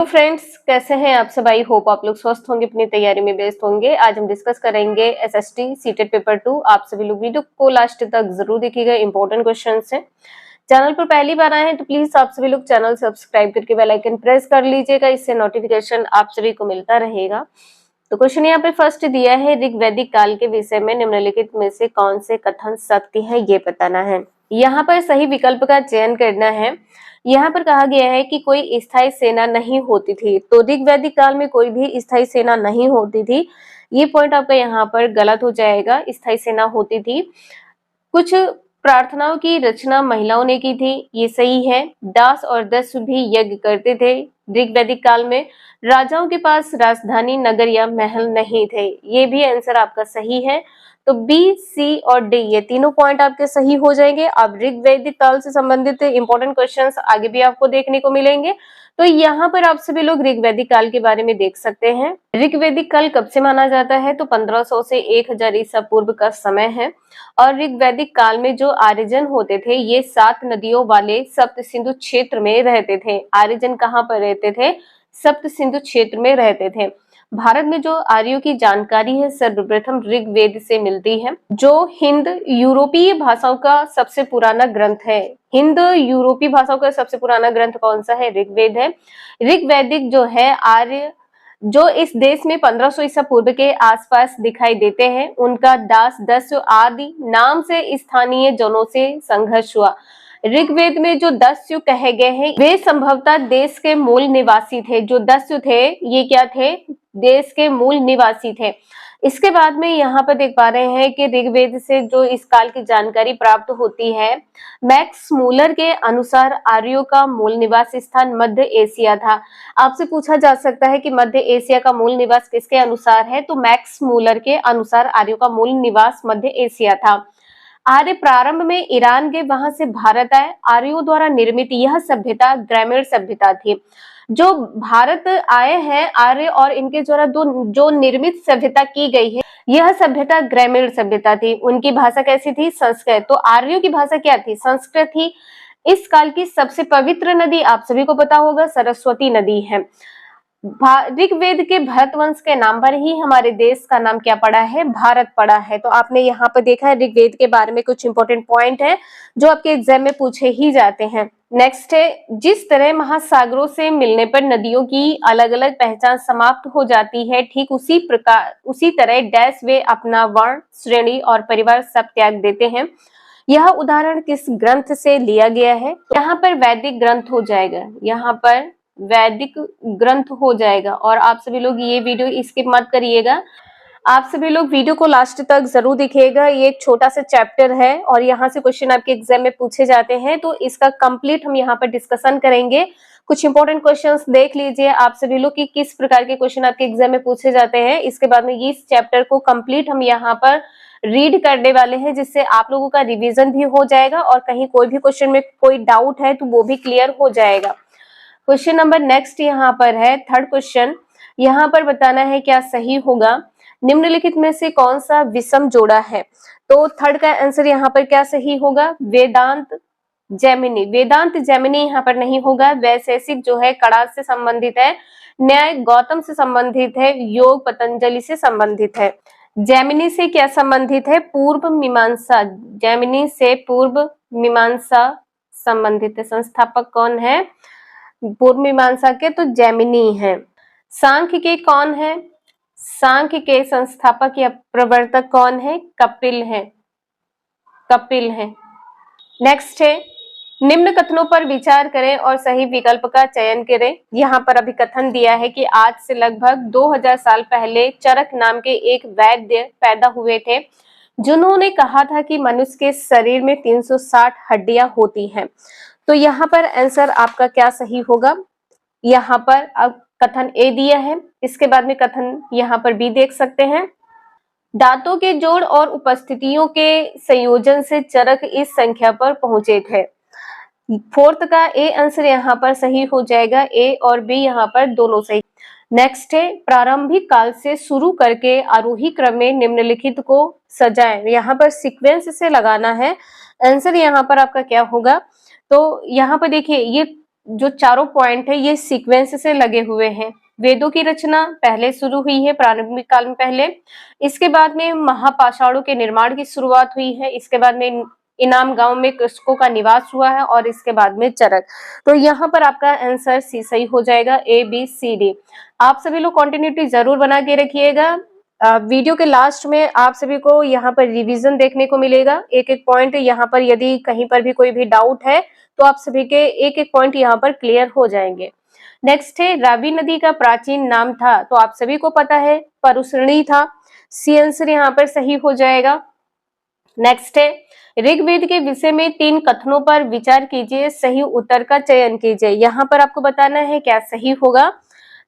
तो फ्रेंड्स, कैसे हैं आप सब। आई होप आप लोग स्वस्थ होंगे, अपनी तैयारी में व्यस्त होंगे। आज हम डिस्कस करेंगे एसएसटी सीटेट पेपर 2। आप सभी लोग वीडियो को लास्ट तक जरूर देखिएगा, इंपॉर्टेंट क्वेश्चन है। चैनल पर पहली बार आए हैं तो प्लीज आप सभी लोग चैनल सब्सक्राइब करके बेल आइकन प्रेस कर लीजिएगा, इससे नोटिफिकेशन आप सभी को मिलता रहेगा। तो क्वेश्चन यहाँ पे फर्स्ट दिया है, ऋग वैदिक काल के विषय में निम्नलिखित में से कौन से कथन सत्य है, ये बताना है। यहाँ पर सही विकल्प का चयन करना है। यहाँ पर कहा गया है कि कोई स्थायी सेना नहीं होती थी, तो ऋग वैदिक काल में कोई भी स्थायी सेना नहीं होती थी। ये पॉइंट आपका यहाँ पर गलत हो जाएगा, स्थायी सेना होती थी। कुछ प्रार्थनाओं की रचना महिलाओं ने की थी, ये सही है। दास और दस्यु भी यज्ञ करते थे ऋग वैदिक काल में। राजाओं के पास राजधानी, नगर या महल नहीं थे, ये भी आंसर आपका सही है। तो बी, सी और डी ये तीनों पॉइंट आपके सही हो जाएंगे। अब ऋग वैदिक काल से संबंधित इंपॉर्टेंट क्वेश्चंस आगे भी आपको देखने को मिलेंगे। तो यहाँ पर आप सभी लोग ऋग वैदिक काल के बारे में देख सकते हैं। ऋग वैदिक काल कब से माना जाता है, तो 1500 से 1000 ईसा पूर्व का समय है। और ऋग वैदिक काल में जो आर्यजन होते थे, ये 7 नदियों वाले सप्त सिंधु क्षेत्र में रहते थे। आर्यजन कहाँ पर रहते थे? सप्त सिंधु क्षेत्र में रहते थे। भारत में जो आर्यों की जानकारी है सर्वप्रथम ऋग्वेद से मिलती है, जो हिंद यूरोपीय भाषाओं का सबसे पुराना ग्रंथ है। हिंद यूरोपीय भाषाओं का सबसे पुराना ग्रंथ कौन सा है? ऋग्वेद है। ऋग्वैदिक जो है आर्य जो इस देश में 1500 ईसा पूर्व के आसपास दिखाई देते हैं, उनका दास, दस्यु आदि नाम से स्थानीय जनों से संघर्ष हुआ। ऋग्वेद में जो दस्यु कहे गए हैं, वे संभवतः देश के मूल निवासी थे। जो दस्यु थे, ये क्या थे? देश के मूल निवासी थे। इसके बाद में यहाँ पर देख पा रहे हैं कि ऋग्वेद से जो इस काल की जानकारी प्राप्त होती है, मैक्स मूलर के अनुसार आर्यों का मूल निवास स्थान मध्य एशिया था। आपसे पूछा जा सकता है कि मध्य एशिया का मूल निवास किसके अनुसार है, तो मैक्स मूलर के अनुसार आर्यों का मूल निवास मध्य एशिया था। आर्य प्रारंभ में ईरान गए, वहां से भारत आए। आर्यों द्वारा निर्मित यह सभ्यता ग्रामीण सभ्यता थी। जो भारत आए हैं आर्य और इनके द्वारा जो निर्मित सभ्यता की गई है, यह सभ्यता ग्रामीण सभ्यता थी। उनकी भाषा कैसी थी? संस्कृत। तो आर्यों की भाषा क्या थी? संस्कृत थी। इस काल की सबसे पवित्र नदी आप सभी को पता होगा, सरस्वती नदी है। ऋग्वेद के भरत वंश के नाम पर ही हमारे देश का नाम क्या पड़ा है? भारत पड़ा है। तो आपने यहाँ पर देखा है ऋग्वेद के बारे में कुछ इंपॉर्टेंट पॉइंट है जो आपके एग्जाम में पूछे ही जाते हैं। नेक्स्ट है, जिस तरह महासागरों से मिलने पर नदियों की अलग अलग पहचान समाप्त हो जाती है, ठीक उसी तरह डैश वे अपना वर्ण, श्रेणी और परिवार सब त्याग देते हैं। यह उदाहरण किस ग्रंथ से लिया गया है? यहाँ पर वैदिक ग्रंथ हो जाएगा, यहाँ पर वैदिक ग्रंथ हो जाएगा। और आप सभी लोग ये वीडियो स्किप मत करिएगा, आप सभी लोग वीडियो को लास्ट तक जरूर देखिएगा। ये एक छोटा सा चैप्टर है और यहाँ से क्वेश्चन आपके एग्जाम में पूछे जाते हैं, तो इसका कंप्लीट हम यहाँ पर डिस्कशन करेंगे। कुछ इंपॉर्टेंट क्वेश्चंस देख लीजिए आप सभी लोग कि किस प्रकार के क्वेश्चन आपके एग्जाम में पूछे जाते हैं। इसके बाद में इस चैप्टर को कंप्लीट हम यहाँ पर रीड करने वाले हैं, जिससे आप लोगों का रिविजन भी हो जाएगा और कहीं कोई भी क्वेश्चन में कोई डाउट है तो वो भी क्लियर हो जाएगा। क्वेश्चन नंबर नेक्स्ट यहाँ पर है, थर्ड क्वेश्चन। यहाँ पर बताना है क्या सही होगा। निम्नलिखित में से कौन सा विषम जोड़ा है? तो थर्ड का आंसर यहाँ पर क्या सही होगा? वेदांत जैमिनी। वेदांत जैमिनी यहाँ पर नहीं होगा। वैशेषिक जो है कड़ा से संबंधित है, न्याय गौतम से संबंधित है, योग पतंजलि से संबंधित है। जैमिनी से क्या संबंधित है? पूर्व मीमांसा। जैमिनी से पूर्व मीमांसा संबंधित है। संस्थापक कौन है पूर्व मीमांसा के? तो जैमिनी है। सांख्य के कौन है? सांख्य के संस्थापक या प्रवर्तक कौन है? कपिल है। कपिल है। नेक्स्ट है, निम्न कथनों पर विचार करें और सही विकल्प का चयन करें। यहाँ पर अभी कथन दिया है कि आज से लगभग 2000 साल पहले चरक नाम के एक वैद्य पैदा हुए थे, जिन्होंने कहा था कि मनुष्य के शरीर में 360 हड्डियां होती हैं। तो यहाँ पर आंसर आपका क्या सही होगा? यहाँ पर अब कथन ए दिया है, इसके बाद में कथन यहाँ पर बी देख सकते हैं। दांतों के जोड़ और उपस्थितियों के संयोजन से चरक इस संख्या पर पहुंचे थे। फोर्थ का ए आंसर यहाँ पर सही हो जाएगा। ए और बी यहाँ पर दोनों सही। नेक्स्ट है, प्रारंभिक काल से शुरू करके आरोही क्रम में निम्नलिखित को सजाएं। यहाँ पर सीक्वेंस से लगाना है। आंसर यहाँ पर आपका क्या होगा? तो यहाँ पर देखिए, ये जो चारों पॉइंट है ये सीक्वेंस से लगे हुए हैं। वेदों की रचना पहले शुरू हुई है प्रारंभिक काल में पहले, इसके बाद में महापाषाणों के निर्माण की शुरुआत हुई है, इसके बाद में इनाम गांव में कृषकों का निवास हुआ है और इसके बाद में चरक। तो यहाँ पर आपका आंसर सी सही हो जाएगा, ए बी सी डी। आप सभी लोग कंटिन्यूटी जरूर बना के रखिएगा। वीडियो के लास्ट में आप सभी को यहाँ पर रिवीजन देखने को मिलेगा, एक एक पॉइंट यहाँ पर यदि कहीं पर भी कोई भी डाउट है तो आप सभी के एक एक पॉइंट यहाँ पर क्लियर हो जाएंगे। नेक्स्ट है रावी नदी का प्राचीन नाम था, तो आप सभी को पता है परुश्रणी था, सी आंसर यहाँ पर सही हो जाएगा। नेक्स्ट है ऋग्वेद के विषय में 3 कथनों पर विचार कीजिए, सही उत्तर का चयन कीजिए। यहाँ पर आपको बताना है क्या सही होगा।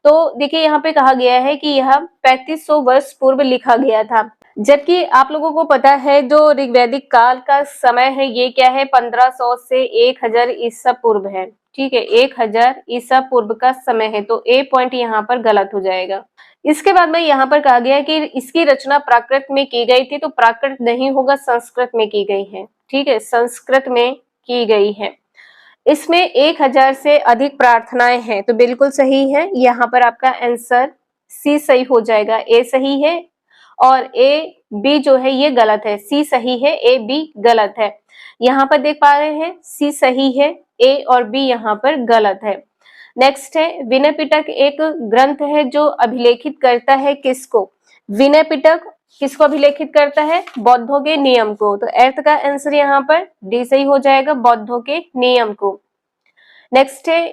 तो देखिए यहाँ पे कहा गया है कि यह 3500 वर्ष पूर्व लिखा गया था, जबकि आप लोगों को पता है जो ऋग्वैदिक काल का समय है ये क्या है, 1500 से 1000 ईसा पूर्व है। ठीक है, 1000 ईसा पूर्व का समय है, तो ए पॉइंट यहाँ पर गलत हो जाएगा। इसके बाद में यहाँ पर कहा गया है कि इसकी रचना प्राकृत में की गई थी, तो प्राकृत नहीं होगा, संस्कृत में की गई है। ठीक है, संस्कृत में की गई है। इसमें 1000 से अधिक प्रार्थनाएं हैं, तो बिल्कुल सही है। यहाँ पर आपका आंसर सी सही हो जाएगा, ए सही है और ए बी जो है ये गलत है। सी सही है, ए बी गलत है। यहाँ पर देख पा रहे हैं सी सही है, ए और बी यहाँ पर गलत है। नेक्स्ट है विनय पिटक एक ग्रंथ है जो अभिलेखित करता है किसको। विनय पिटक किसको अभिलेखित करता है, बौद्धों के नियम को। तो अर्थ का आंसर यहाँ पर डी सही हो जाएगा, बौद्धों के नियम को। नेक्स्ट है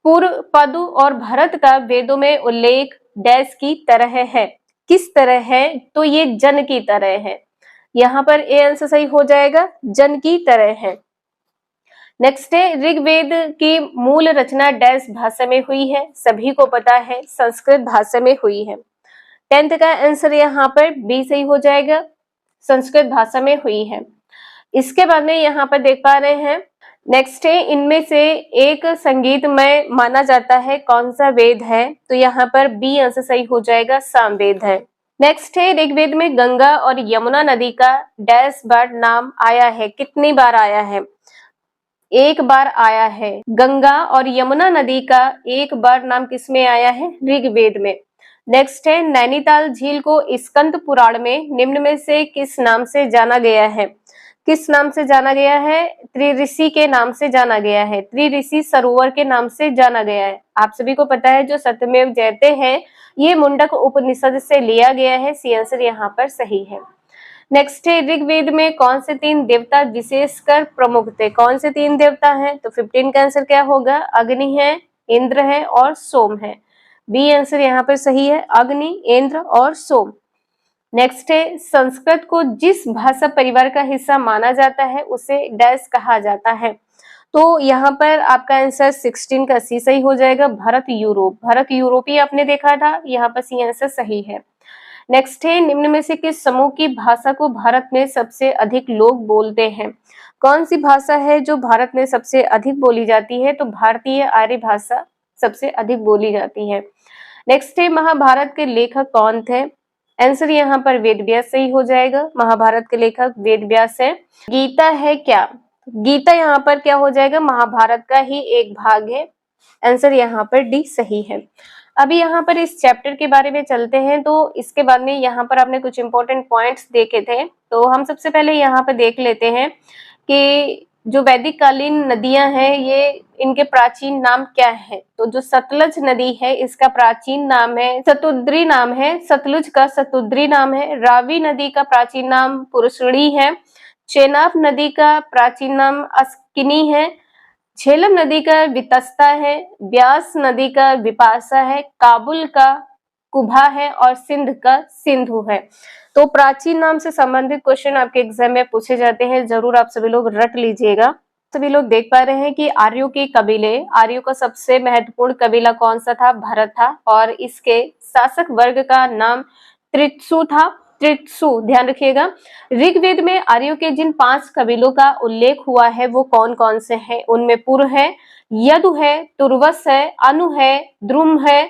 पूर्व पदु और भरत का वेदों में उल्लेख डैश की तरह है, किस तरह है, तो ये जन की तरह है। यहाँ पर ए आंसर सही हो जाएगा, जन की तरह है। नेक्स्ट है ऋग्वेद की मूल रचना डैश भाषा में हुई है, सभी को पता है संस्कृत भाषा में हुई है। 10th का आंसर यहाँ पर बी सही हो जाएगा, संस्कृत भाषा में हुई है। इसके बाद में यहाँ पर देख पा रहे हैं नेक्स्ट है इनमें से एक संगीतमय माना जाता है, कौन सा वेद है, तो यहाँ पर बी आंसर सही हो जाएगा, सामवेद है। नेक्स्ट है ऋग्वेद में गंगा और यमुना नदी का डैश बार नाम आया है, कितनी बार आया है, एक बार आया है। गंगा और यमुना नदी का एक बार नाम किसमें आया है, ऋग्वेद में। नेक्स्ट है नैनीताल झील को स्कंद पुराण में निम्न में से किस नाम से जाना गया है, किस नाम से जाना गया है, त्रिऋषि के नाम से जाना गया है, त्रिऋषि सरोवर के नाम से जाना गया है। आप सभी को पता है जो सत्यमेव जयते हैं ये मुंडक उपनिषद से लिया गया है, सी आंसर यहाँ पर सही है। नेक्स्ट है ऋग्वेद में कौन से 3 देवता विशेषकर प्रमुख थे, कौन से 3 देवता हैं, तो 15 का आंसर क्या होगा, अग्नि है, इंद्र है और सोम है। बी आंसर यहाँ पर सही है, अग्नि, इंद्र और सोम। नेक्स्ट है संस्कृत को जिस भाषा परिवार का हिस्सा माना जाता है उसे डैश कहा जाता है, तो यहाँ पर आपका आंसर 16 का सी सही हो जाएगा, भारत यूरोप। भारत यूरोपीय आपने देखा था, यहाँ पर सी आंसर सही है। नेक्स्ट है निम्न में से किस समूह की भाषा को भारत में सबसे अधिक लोग बोलते हैं, कौन सी भाषा है जो भारत में सबसे अधिक बोली जाती है, तो भारतीय आर्य भाषा सबसे अधिक बोली जाती है। नेक्स्ट है महाभारत के लेखक कौन थे, आंसर यहाँ पर वेद व्यास सही हो जाएगा, महाभारत के लेखक वेद व्यास है। गीता है क्या, गीता यहाँ पर क्या हो जाएगा, महाभारत का ही एक भाग है, आंसर यहाँ पर डी सही है। अभी यहाँ पर इस चैप्टर के बारे में चलते हैं, तो इसके बाद में यहाँ पर आपने कुछ इंपॉर्टेंट पॉइंट्स देखे थे, तो हम सबसे पहले यहाँ पर देख लेते हैं कि जो वैदिक कालीन नदियां हैं ये इनके प्राचीन नाम क्या है। तो जो सतलज नदी है इसका प्राचीन नाम है शतुद्री नाम है, सतलुज का शतुद्री नाम है। रावी नदी का प्राचीन नाम पुरुषणी है, चेनाब नदी का प्राचीन नाम अस्किनी है, झेलम नदी का वितस्ता है, ब्यास नदी का विपासा है, काबुल का कुभा है और सिंध का सिंधु है। तो प्राचीन नाम से संबंधित क्वेश्चन आपके एग्जाम में पूछे जाते हैं, जरूर आप सभी लोग रट लीजिएगा। सभी लोग देख पा रहे हैं कि आर्यों के कबीले, आर्यों का सबसे महत्वपूर्ण कबीला कौन सा था, भरत था, और इसके शासक वर्ग का नाम त्रित्सु था। त्रित्सु ध्यान रखिएगा। ऋग्वेद में आर्यों के जिन 5 कबीलों का उल्लेख हुआ है वो कौन कौन से हैं, उनमें पुर है, यदु है, तुर्वस है, अनु है, द्रुम है,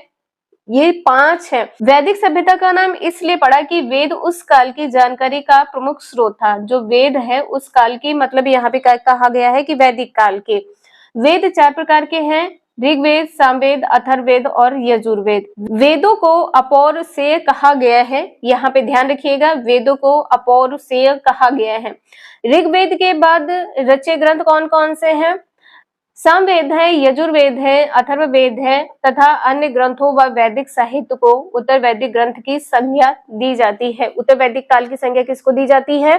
ये 5 है। वैदिक सभ्यता का नाम इसलिए पड़ा कि वेद उस काल की जानकारी का प्रमुख स्रोत था। जो वेद है उस काल की, मतलब यहाँ पे क्या कहा गया है कि वैदिक काल के, वेद 4 प्रकार के हैं, ऋग्वेद, सामवेद, अथर्ववेद और यजुर्वेद। वेदों को अपौरुषेय कहा गया है, यहाँ पे ध्यान रखिएगा, वेदों को अपौरुषेय कहा गया है। ऋग्वेद के बाद रचे ग्रंथ कौन कौन से हैं? सामवेद है, यजुर्वेद है, अथर्ववेद है तथा अन्य ग्रंथों व वैदिक साहित्य को उत्तर वैदिक ग्रंथ की संज्ञा दी जाती है। उत्तर वैदिक काल की संज्ञा किसको दी जाती है?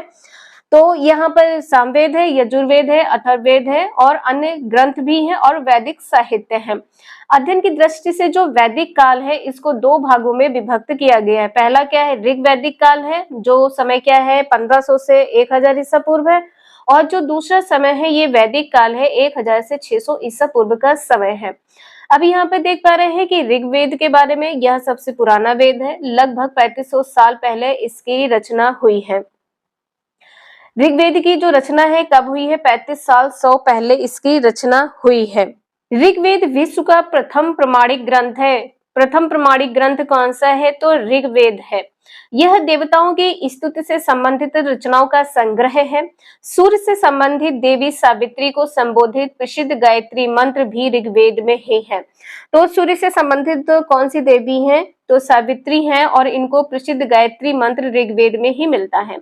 तो यहाँ पर सामवेद है, यजुर्वेद है, अथर्ववेद है और अन्य ग्रंथ भी हैं और वैदिक साहित्य है। अध्ययन की दृष्टि से जो वैदिक काल है इसको 2 भागों में विभक्त किया गया है। पहला क्या है? ऋग वैदिक काल है, जो समय क्या है 1500 से 1000 ईसा पूर्व है, और जो दूसरा समय है ये वैदिक काल है, 1000 से 600 ईसा पूर्व का समय है। अभी यहाँ पे देख पा रहे हैं कि ऋग्वेद के बारे में, यह सबसे पुराना वेद है, लगभग 3500 साल पहले इसकी रचना हुई है। ऋग्वेद की जो रचना है कब हुई है? 35 साल 100 पहले इसकी रचना हुई है। ऋग्वेद विश्व का प्रथम प्रमाणिक ग्रंथ है। प्रथम प्रमाणिक ग्रंथ कौन सा है? तो ऋग्वेद है। यह देवताओं की स्तुति से संबंधित रचनाओं का संग्रह है। सूर्य से संबंधित देवी सावित्री को संबोधित प्रसिद्ध गायत्री मंत्र भी ऋग्वेद में ही है। तो सूर्य से संबंधित कौन सी देवी हैं? तो सावित्री हैं और इनको प्रसिद्ध गायत्री मंत्र ऋग्वेद में ही मिलता है।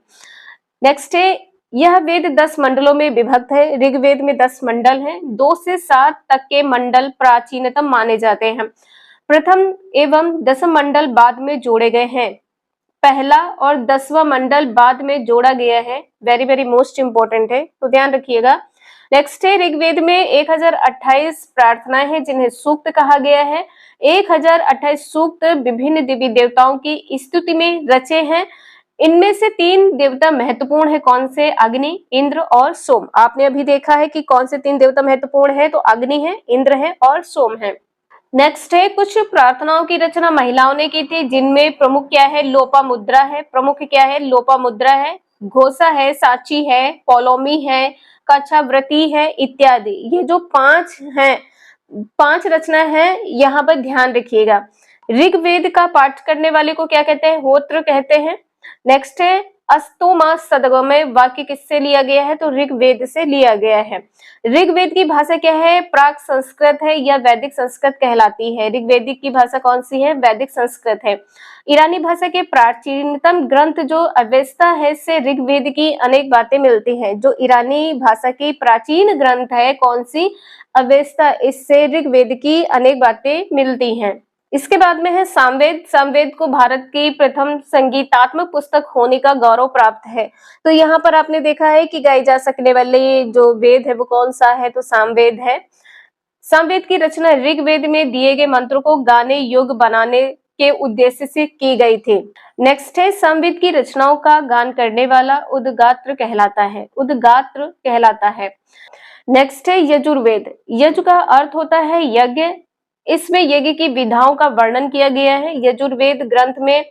नेक्स्ट है, यह वेद 10 मंडलों में विभक्त है। ऋग्वेद में 10 मंडल हैं। 2 से 7 तक के मंडल प्राचीनतम माने जाते हैं। प्रथम एवं 10th मंडल बाद में जोड़े गए हैं। पहला और 10वां मंडल बाद में जोड़ा गया है। वेरी वेरी मोस्ट इंपोर्टेंट है, तो ध्यान रखिएगा। नेक्स्ट है, ऋग्वेद में 1028 प्रार्थनाएं हैं जिन्हें सूक्त कहा गया है। 1028 सूक्त विभिन्न देवी देवताओं की स्तुति में रचे हैं। इनमें से 3 देवता महत्वपूर्ण है। कौन से? अग्नि, इंद्र और सोम। आपने अभी देखा है कि कौन से 3 देवता महत्वपूर्ण है, तो अग्नि है, इंद्र है और सोम है। नेक्स्ट है, कुछ प्रार्थनाओं की रचना महिलाओं ने की थी, जिनमें प्रमुख क्या है? लोपामुद्रा है। प्रमुख क्या है? लोपामुद्रा है। घोषा है, साची है, पौलोमी है, कच्छावृति है इत्यादि। ये जो 5 हैं, 5 रचना है, यहाँ पर ध्यान रखिएगा। ऋग्वेद का पाठ करने वाले को क्या कहते हैं? होत्र कहते हैं। नेक्स्ट है, अस्तोमा सदगमय वाक्य किससे लिया गया है? तो ऋग्वेद से लिया गया है। ऋग्वेद की भाषा क्या है? प्राक संस्कृत है या वैदिक संस्कृत कहलाती है। ऋग्वेदिक की भाषा कौन सी है? वैदिक संस्कृत है। ईरानी भाषा के प्राचीनतम ग्रंथ जो अवेस्ता है, इससे ऋग्वेद की अनेक बातें मिलती हैं। जो ईरानी भाषा की प्राचीन ग्रंथ है, कौन सी? अवेस्ता, इससे ऋग्वेद की अनेक बातें मिलती हैं। इसके बाद में है सामवेद। सामवेद को भारत की प्रथम संगीतात्मक पुस्तक होने का गौरव प्राप्त है। तो यहाँ पर आपने देखा है कि गाई जा सकने वाले जो वेद है वो कौन सा है? तो सामवेद है। सामवेद की रचना ऋग्वेद में दिए गए मंत्रों को गाने योग्य बनाने के उद्देश्य से की गई थी। नेक्स्ट है, सामवेद की रचनाओं का गान करने वाला उद्गात्र कहलाता है। उद्गात्र कहलाता है। नेक्स्ट है यजुर्वेद। यजु का अर्थ होता है यज्ञ। इसमें यज्ञ की विधाओं का वर्णन किया गया है। यजुर्वेद ग्रंथ में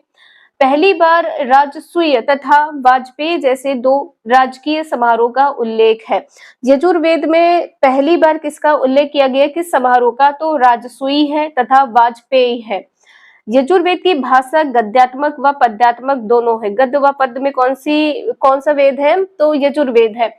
पहली बार राजसूय तथा वाजपेयी जैसे 2 राजकीय समारोह का उल्लेख है। यजुर्वेद में पहली बार किसका उल्लेख किया गया? किस समारोह का? तो राजसूय है तथा वाजपेयी है। यजुर्वेद की भाषा गद्यात्मक व पद्यात्मक दोनों है। गद्य व पद्य में कौन सा वेद है? तो यजुर्वेद है।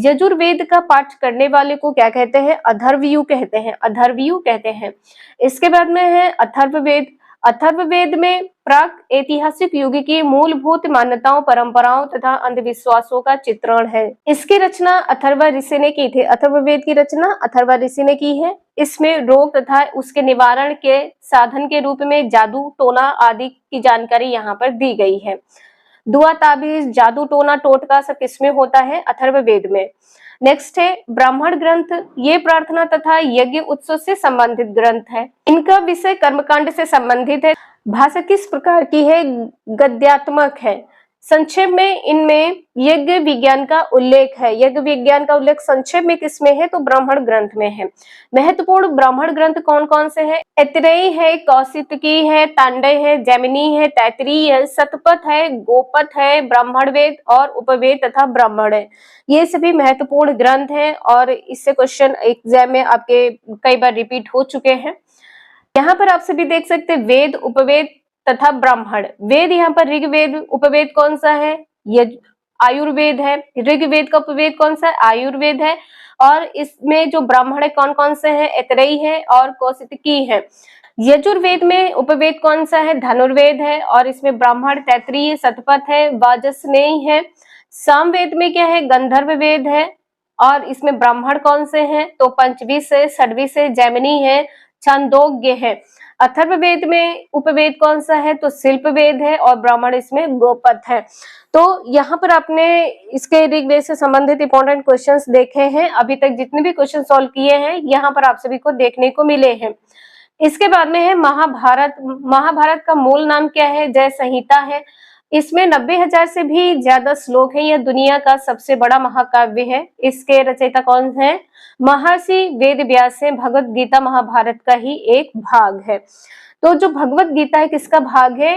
यजुर्वेद का पाठ करने वाले को क्या कहते हैं? अथर्वयु कहते हैं। अथर्वयु कहते हैं। इसके बाद में है अथर्ववेद। अथर्ववेद में प्राक ऐतिहासिक युग की मूलभूत मान्यताओं, परंपराओं तथा अंधविश्वासों का चित्रण है। इसकी रचना अथर्व ऋषि ने की थी। अथर्ववेद की रचना अथर्व ऋषि ने की है। इसमें रोग तथा उसके निवारण के साधन के रूप में जादू टोना आदि की जानकारी यहाँ पर दी गई है। दुआ ताबीज, जादू टोना टोटका सब किसमें होता है? अथर्ववेद में। नेक्स्ट है ब्राह्मण ग्रंथ। ये प्रार्थना तथा यज्ञ उत्सव से संबंधित ग्रंथ है। इनका विषय कर्मकांड से संबंधित है। भाषा किस प्रकार की है? गद्यात्मक है। संक्षेप में इनमें यज्ञ विज्ञान का उल्लेख है। यज्ञ विज्ञान का उल्लेख संक्षेप में किसमें है? तो ब्राह्मण ग्रंथ में है। महत्वपूर्ण ब्राह्मण ग्रंथ कौन कौन से हैं? ऐतरेयी है, कौशितकी है, तांडय है, जैमिनी है, तैतरीय है, शतपथ है, गोपथ है, ब्राह्मण वेद और उपवेद तथा ब्राह्मण है। ये सभी महत्वपूर्ण ग्रंथ हैं और इससे क्वेश्चन एग्जाम में आपके कई बार रिपीट हो चुके हैं। यहाँ पर आप सभी देख सकते हैं वेद, उपवेद तथा ब्राह्मण। वेद यहाँ पर ऋग्वेद, उपवेद कौन सा है? आयुर्वेद है। ऋग्वेद का उपवेद कौन सा है? आयुर्वेद है। और इसमें जो ब्राह्मण है कौन कौन से हैं? ऐतरेयी है और कौशिकी है। यजुर्वेद में उपवेद कौन सा है? धनुर्वेद है और इसमें ब्राह्मण, तैत्तिरीय, शतपथ है, वाजस्नेयी है। सामवेद में क्या है? गंधर्व वेद है और इसमें ब्राह्मण कौन से हैं? तो पंचविश है, षड्विश है, जैमिनी है, छांदोग्य है। अथर्ववेद में उपवेद कौन सा है? तो शिल्प वेद है और ब्राह्मण इसमें गोपथ है। तो यहाँ पर आपने इसके ऋग्वेद से संबंधित इंपॉर्टेंट क्वेश्चंस देखे हैं। अभी तक जितने भी क्वेश्चन सॉल्व किए हैं यहाँ पर आप सभी को देखने को मिले हैं। इसके बाद में है महाभारत। महाभारत का मूल नाम क्या है? जय संहिता है। इसमें 90,000 से भी ज्यादा श्लोक है। यह दुनिया का सबसे बड़ा महाकाव्य है। इसके रचयिता कौन है? महर्षि वेद व्यास है। भगवत गीता महाभारत का ही एक भाग है। तो जो भगवत गीता है किसका भाग है?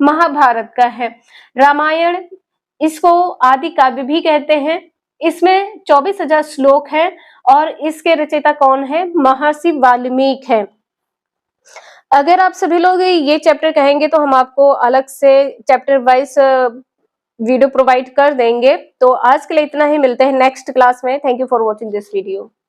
महाभारत का है। रामायण, इसको आदि काव्य भी कहते हैं। इसमें 24,000 श्लोक हैं और इसके रचयिता कौन है? महर्षि वाल्मीकि है। अगर आप सभी लोग ये चैप्टर कहेंगे तो हम आपको अलग से चैप्टर वाइज वीडियो प्रोवाइड कर देंगे। तो आज के लिए इतना ही, मिलते हैं नेक्स्ट क्लास में। Thank you for watching this video.